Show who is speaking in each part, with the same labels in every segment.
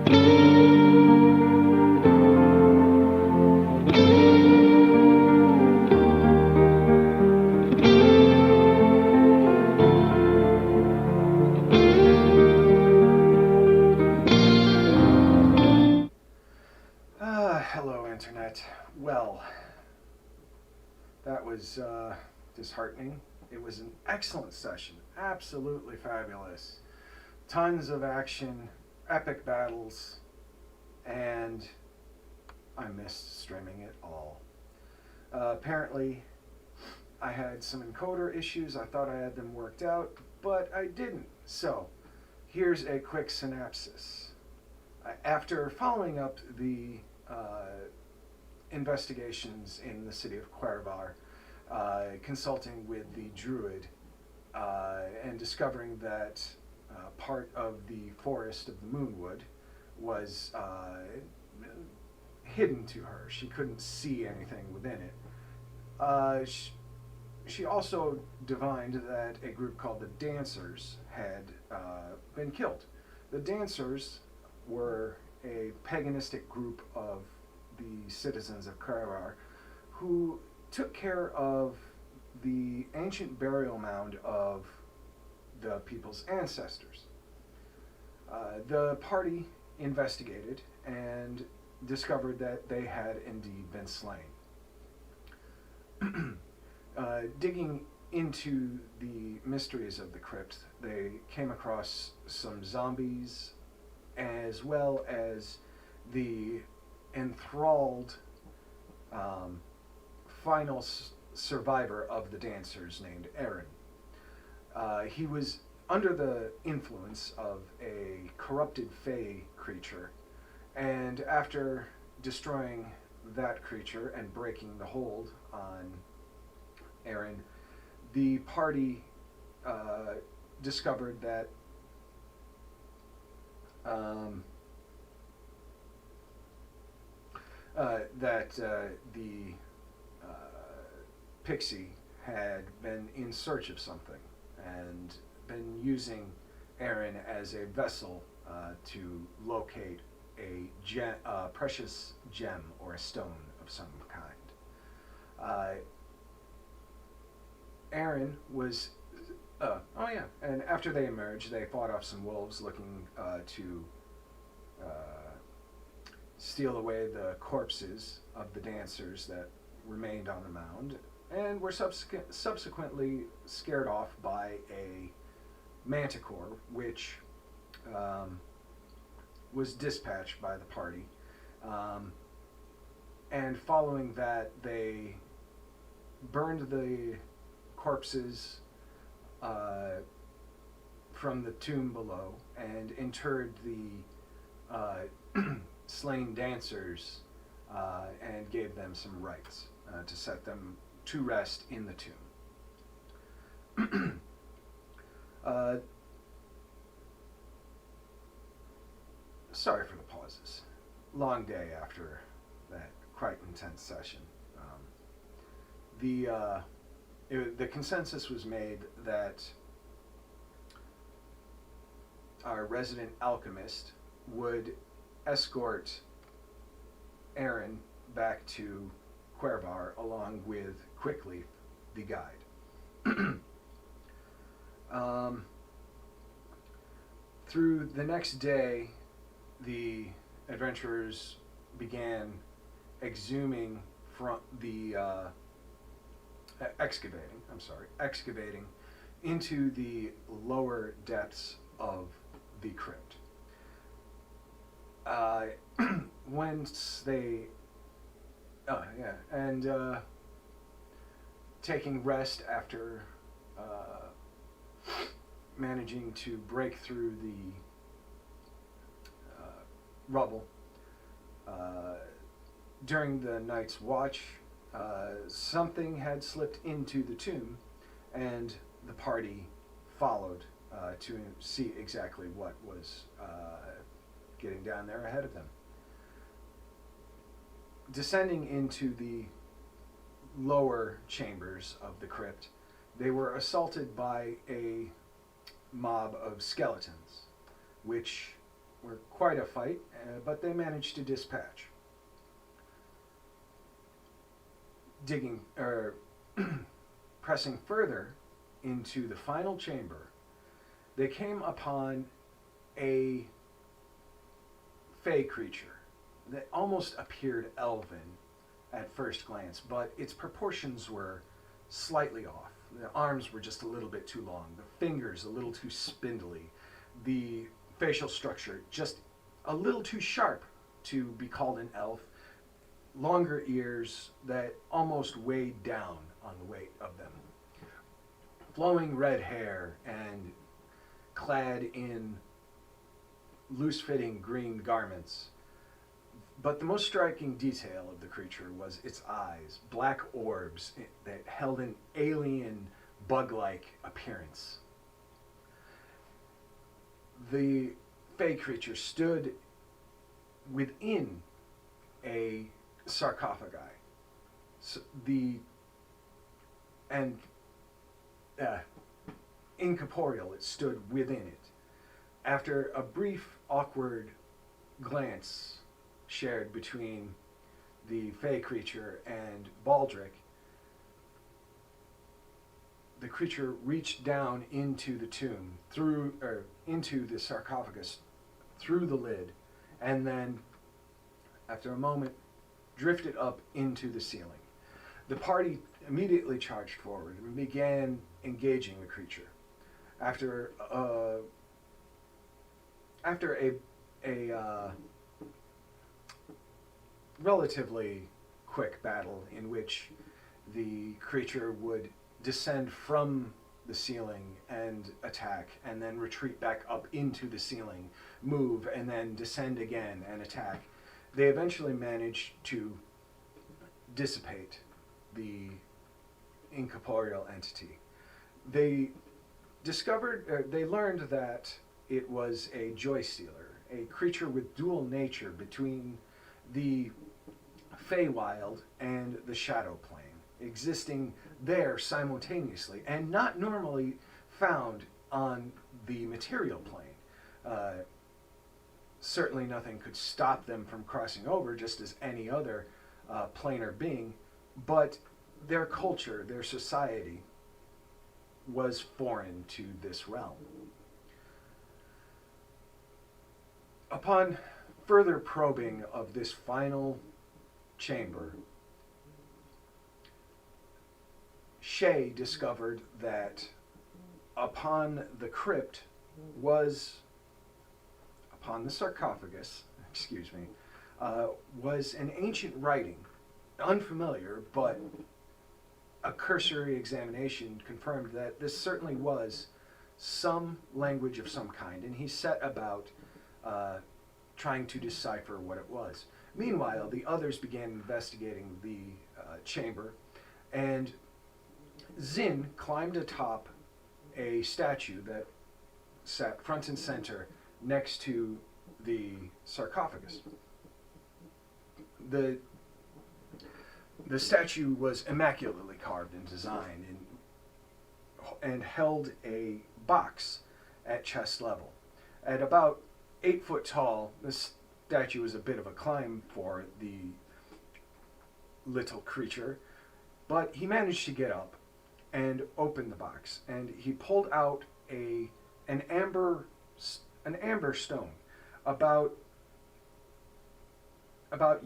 Speaker 1: Hello, Internet. Well, that was disheartening. It was an excellent session. Absolutely fabulous. Tons of action, epic battles, and I missed streaming it all. Apparently, I had some encoder issues. I thought I had them worked out, but I didn't. So, here's a quick synopsis. After following up the investigations in the city of Quaervarr, consulting with the druid, and discovering that part of the forest of the Moonwood was hidden to her. She couldn't see anything within it. She also divined that a group called the Dancers had been killed. The Dancers were a paganistic group of the citizens of Quaervarr who took care of the ancient burial mound of the people's ancestors. The party investigated and discovered that they had indeed been slain. Digging into the mysteries of the crypt, they came across some zombies as well as the enthralled final survivor of the Dancers named Aeron. He was under the influence of a corrupted Fae creature, and after destroying that creature and breaking the hold on Aeron, the party discovered that the pixie had been in search of something and been using Aeron as a vessel to locate a precious gem or a stone of some kind. Aeron was and after they emerged, they fought off some wolves looking to steal away the corpses of the Dancers that remained on the mound, and were subsequently scared off by a manticore, which was dispatched by the party. And following that, they burned the corpses from the tomb below and interred the slain Dancers and gave them some rites to set them to rest in the tomb. Sorry for the pauses. Long day after that quite intense session. The consensus was made that our resident alchemist would escort Aeron back to Quaervarr along with Quickleaf, the guide. Through the next day, the adventurers began exhuming from the excavating into the lower depths of the crypt. Once they, taking rest after managing to break through the rubble. During the night's watch, something had slipped into the tomb, and the party followed to see exactly what was getting down there ahead of them. Descending into the lower chambers of the crypt, they were assaulted by a mob of skeletons, which were quite a fight, but they managed to dispatch. Digging, or pressing further into the final chamber, they came upon a fey creature that almost appeared elven at first glance, but its proportions were slightly off. The arms were just a little bit too long, the fingers a little too spindly, the facial structure just a little too sharp to be called an elf, longer ears that almost weighed down on the weight of them, flowing red hair, and clad in loose-fitting green garments. But the most striking detail of the creature was its eyes, black orbs that held an alien, bug-like appearance. The fey creature stood within a sarcophagi. So incorporeal, it stood within it. After a brief, awkward glance shared between the fey creature and Baldric, the creature reached down into the tomb, into the sarcophagus, through the lid, and then, after a moment, drifted up into the ceiling. The party immediately charged forward and began engaging the creature. After a relatively quick battle in which the creature would descend from the ceiling and attack, and then retreat back up into the ceiling, move, and then descend again and attack, they eventually managed to dissipate the incorporeal entity. They learned that it was a joy stealer, a creature with dual nature between the Feywild and the Shadow Plane, existing there simultaneously and not normally found on the material plane. Certainly nothing could stop them from crossing over, just as any other planar being, but their culture, their society, was foreign to this realm. Upon further probing of this final chamber, Shae discovered that upon the sarcophagus, was an ancient writing, unfamiliar, but a cursory examination confirmed that this certainly was some language of some kind, and he set about trying to decipher what it was. Meanwhile, the others began investigating the chamber, and Zin climbed atop a statue that sat front and center next to the sarcophagus. The statue was immaculately carved and designed and held a box at chest level. At about 8 foot tall, this statue was a bit of a climb for the little creature, but he managed to get up and open the box, and he pulled out an amber stone about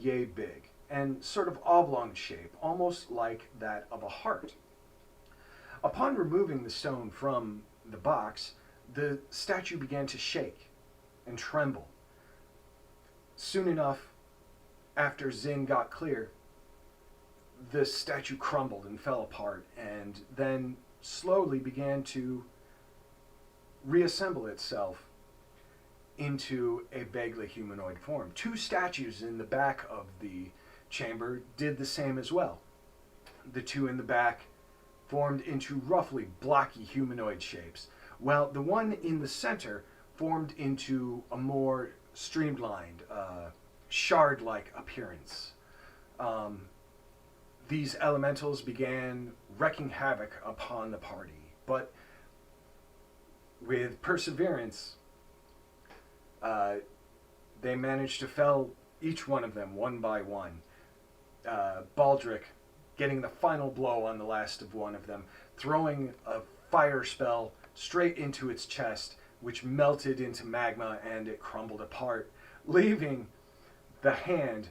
Speaker 1: yay big and sort of oblong shape, almost like that of a heart. Upon removing the stone from the box, the statue began to shake and tremble. Soon enough, after Zin got clear, the statue crumbled and fell apart, and then slowly began to reassemble itself into a vaguely humanoid form. 2 statues in the back of the chamber did the same as well. The 2 in the back formed into roughly blocky humanoid shapes, while the one in the center formed into a more streamlined, shard-like appearance. These elementals began wreaking havoc upon the party, but with perseverance, They managed to fell each one of them one by one. Baldric getting the final blow on the last of one of them, throwing a fire spell straight into its chest, which melted into magma and it crumbled apart, leaving the hand,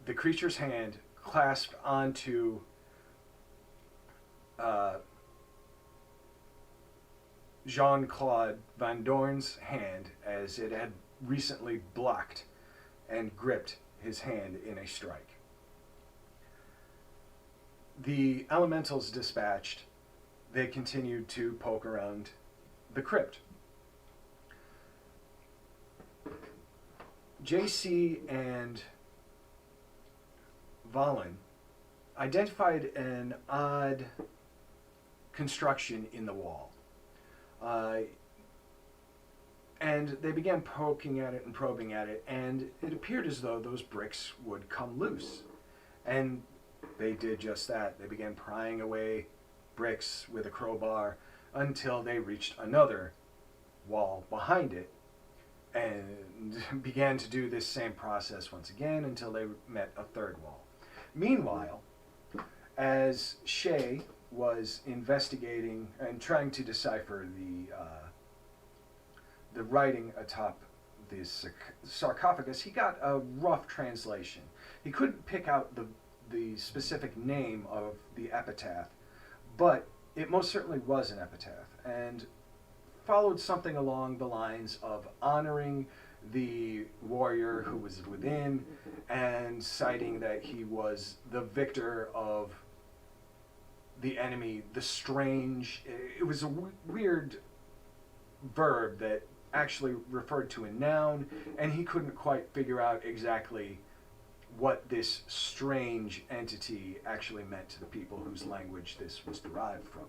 Speaker 1: the creature's hand, clasped onto Jean-Claude Van Dorn's hand, as it had recently blocked and gripped his hand in a strike. The elementals dispatched, they continued to poke around the crypt. JC and Valen identified an odd construction in the wall. And they began poking at it and probing at it, and it appeared as though those bricks would come loose. And they did just that. They began prying away bricks with a crowbar until they reached another wall behind it, and began to do this same process once again until they met a third wall. Meanwhile, as Shae was investigating and trying to decipher the writing atop this sarcophagus, he got a rough translation. He couldn't pick out the specific name of the epitaph, but it most certainly was an epitaph, and followed something along the lines of honoring the warrior who was within, and citing that he was the victor of the enemy, the strange. It was a weird verb that actually referred to a noun, and he couldn't quite figure out exactly what this strange entity actually meant to the people whose language this was derived from.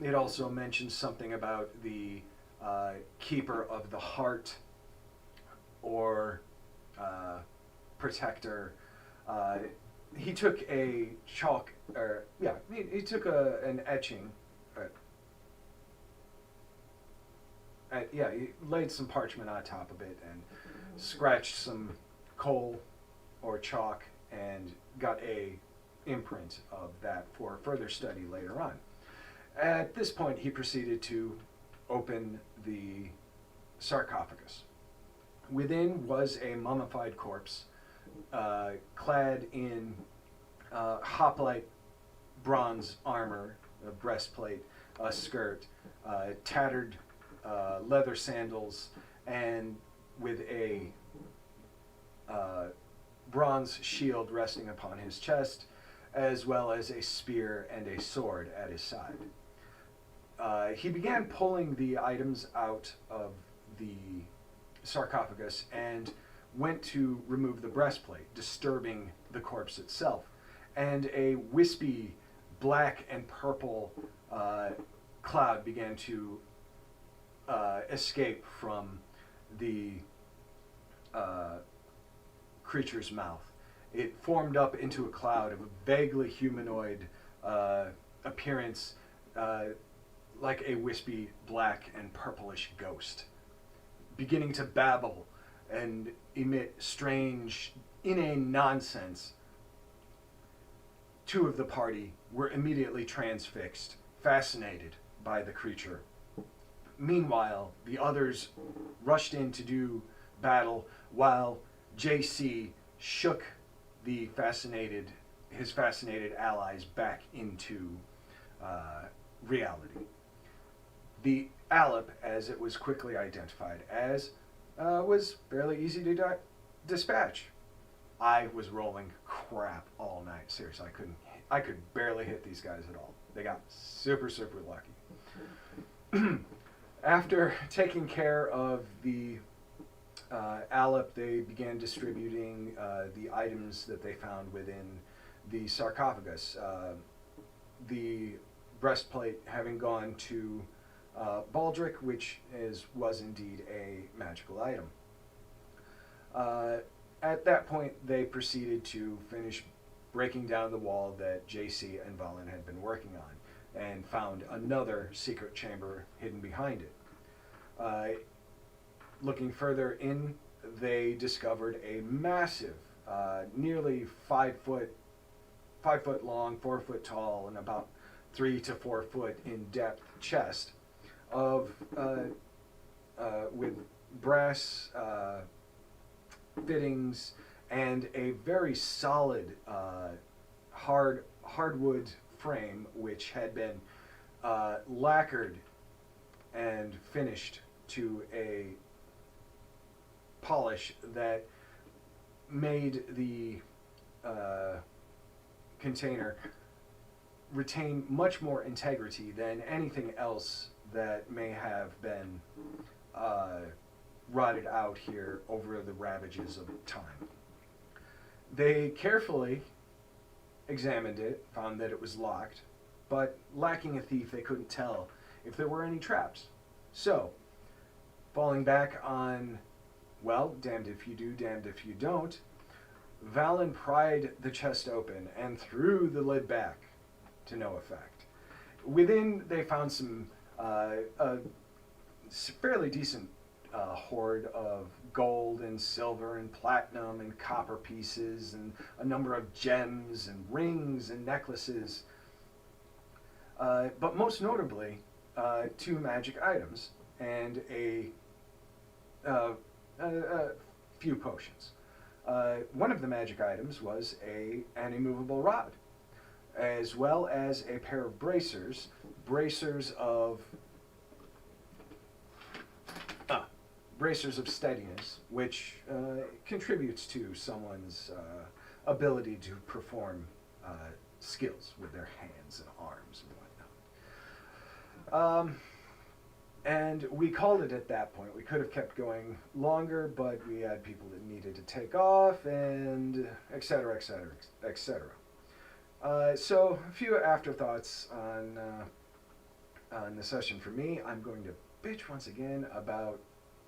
Speaker 1: It also mentions something about the keeper of the heart, or protector. He took a chalk, or yeah, he took an etching. He laid some parchment on top of it and scratched some coal or chalk and got a imprint of that for further study later on. At this point, he proceeded to open the sarcophagus. Within was a mummified corpse, clad in hoplite bronze armor, a breastplate, a skirt, tattered leather sandals, and with a bronze shield resting upon his chest, as well as a spear and a sword at his side. He began pulling the items out of the sarcophagus and went to remove the breastplate, disturbing the corpse itself. And a wispy black and purple cloud began to escape from the creature's mouth. It formed up into a cloud of a vaguely humanoid appearance, like a wispy black and purplish ghost, beginning to babble and emit strange, inane nonsense. Two of the party were immediately transfixed, fascinated by the creature. Meanwhile, the others rushed in to do battle, while JC shook his fascinated allies back into reality. The Alep, as it was quickly identified as, was fairly easy to dispatch. I was rolling crap all night. Seriously, I could barely hit these guys at all. They got super, super lucky. After taking care of the Alep, they began distributing the items that they found within the sarcophagus. The breastplate having gone to Baldric, which was indeed a magical item. At that point, they proceeded to finish breaking down the wall that JC and Valen had been working on, and found another secret chamber hidden behind it. looking further in, they discovered a massive, nearly 5 foot long, 4 foot tall, and about 3 to 4 foot in depth chest of with brass fittings and a very solid hardwood frame, which had been lacquered and finished to a polish that made the container retain much more integrity than anything else that may have been rotted out here over the ravages of time. They carefully examined it, found that it was locked, but lacking a thief, they couldn't tell if there were any traps. So, falling back on, well, damned if you do, damned if you don't, Valen pried the chest open and threw the lid back to no effect. Within, they found some a fairly decent hoard of gold and silver and platinum and copper pieces and a number of gems and rings and necklaces. But most notably, 2 magic items and a few potions. One of the magic items was an immovable rod, as well as a pair of bracers of steadiness, which contributes to someone's ability to perform skills with their hands and arms and whatnot. And we called it at that point. We could have kept going longer, but we had people that needed to take off, and et cetera, et cetera, et cetera. So a few afterthoughts on the session for me. I'm going to bitch once again about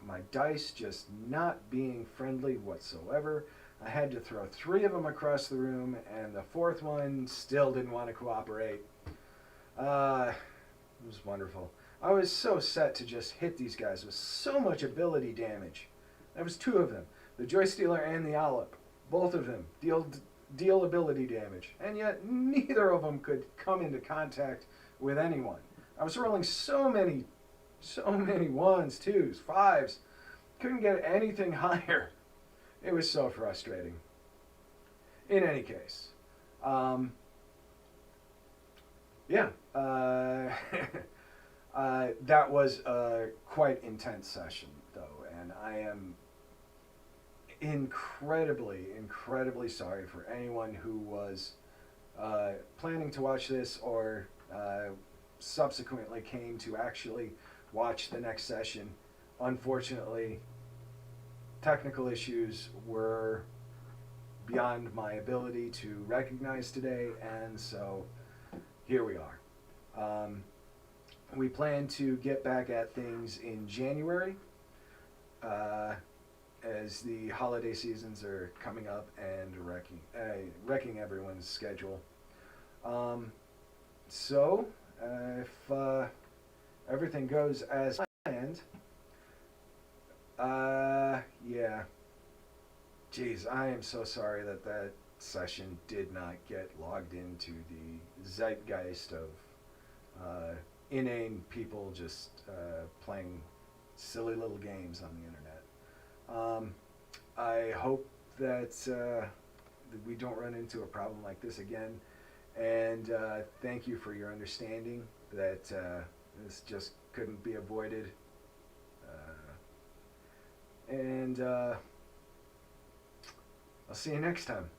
Speaker 1: my dice just not being friendly whatsoever. I had to throw 3 of them across the room, and the 4th one still didn't want to cooperate. It was wonderful. I was so set to just hit these guys with so much ability damage. There was 2 of them, the Joy Stealer and the Ollip. Both of them deal ability damage, and yet neither of them could come into contact with anyone. I was rolling so many 1s, 2s, 5s. Couldn't get anything higher. It was so frustrating. In any case, yeah, that was a quite intense session, though, and I am incredibly sorry for anyone who was planning to watch this or subsequently came to actually watch the next session. Unfortunately, technical issues were beyond my ability to recognize today, and so here we are. We plan to get back at things in January as the holiday seasons are coming up and wrecking everyone's schedule. So if everything goes as planned, yeah. Geez, I am so sorry that session did not get logged into the zeitgeist of inane people just playing silly little games on the internet. I hope that we don't run into a problem like this again, and thank you for your understanding that this just couldn't be avoided. And I'll see you next time.